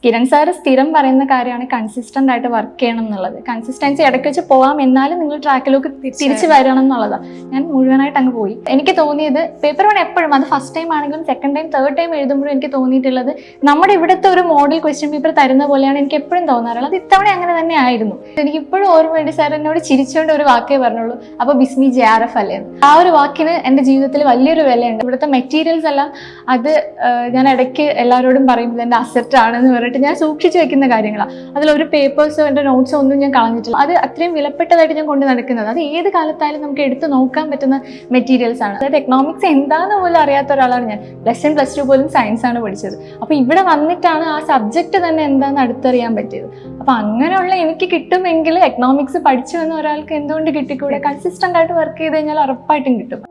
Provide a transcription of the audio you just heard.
Kiran sir സ്ഥിരം പറയുന്ന കാര്യമാണ് കൺസിസ്റ്റന്റ് ആയിട്ട് വർക്ക് ചെയ്യണം എന്നുള്ളത്. കൺസിസ്റ്റൻസി ഇടയ്ക്ക് വെച്ച് പോവാം, എന്നാലും നിങ്ങൾ ട്രാക്കിലേക്ക് തിരിച്ചു വരണം എന്നുള്ളതാണ്. ഞാൻ മുഴുവനായിട്ട് അങ്ങ് പോയി. എനിക്ക് തോന്നിയത് പേപ്പർ 1 എപ്പോഴും, അത് ഫസ്റ്റ് ടൈം ആണെങ്കിലും സെക്കൻഡ് ടൈം തേർഡ് ടൈം എഴുതുമ്പോഴും എനിക്ക് തോന്നിയിട്ടുള്ളത് നമ്മുടെ ഇവിടുത്തെ ഒരു മോഡൽ ക്വസ്റ്റ്യൻ പേപ്പർ തരുന്ന പോലെയാണ് എനിക്ക് എപ്പോഴും തോന്നാറുള്ളത്. അത് ഇത്തവണ അങ്ങനെ തന്നെ ആയിരുന്നു. എനിക്ക് ഇപ്പോഴും ഓർമ്മയുണ്ട്, സാർ എന്നോട് ചിരിച്ചുകൊണ്ട് ഒരു വാക്കേ പറഞ്ഞുള്ളൂ, അപ്പോൾ ബിസ്മി JRF അല്ലേ. ആ ഒരു വാക്കിന് എൻ്റെ ജീവിതത്തിൽ വലിയൊരു വിലയുണ്ട്. ഇവിടുത്തെ മെറ്റീരിയൽസ് എല്ലാം അത് ഞാൻ ഇടയ്ക്ക് എല്ലാവരോടും പറയുമ്പോൾ എൻ്റെ അസറ്റ് ആണെന്ന് പറഞ്ഞിട്ട് ഞാൻ സൂക്ഷിച്ചു വെക്കുന്ന കാര്യങ്ങളാണ്. അതിലൊരു പേപ്പേഴ്സോ എൻ്റെ നോട്ട്സോ ഒന്നും ഞാൻ കളഞ്ഞിട്ടില്ല. അത് അത്രയും വിലപ്പെട്ടതായിട്ട് ഞാൻ കൊണ്ട് നടക്കുന്നത്. അത് ഏത് കാലത്തായാലും നമുക്ക് എടുത്ത് നോക്കാൻ പറ്റുന്ന മെറ്റീരിയൽസ് ആണ്. അതായത് എക്കണോമിക്സ് എന്താണെന്ന് പോലും അറിയാത്ത ഒരാളാണ് ഞാൻ. +1 +2 പോലും സയൻസ് ആണ് പഠിച്ചത്. അപ്പോൾ ഇവിടെ വന്നിട്ടാണ് ആ സബ്ജക്റ്റ് തന്നെ എന്താണെന്ന് അടുത്തറിയാൻ പറ്റിയത്. അപ്പോൾ അങ്ങനെയുള്ള എനിക്ക് കിട്ടുമെങ്കിൽ എക്കണോമിക്സ് പഠിച്ചു വന്ന ഒരാൾക്ക് എന്തുകൊണ്ട് കിട്ടിക്കൂടെ? കൺസിസ്റ്റന്റ് ആയിട്ട് വർക്ക് ചെയ്ത് കഴിഞ്ഞാൽ ഉറപ്പായിട്ടും കിട്ടും.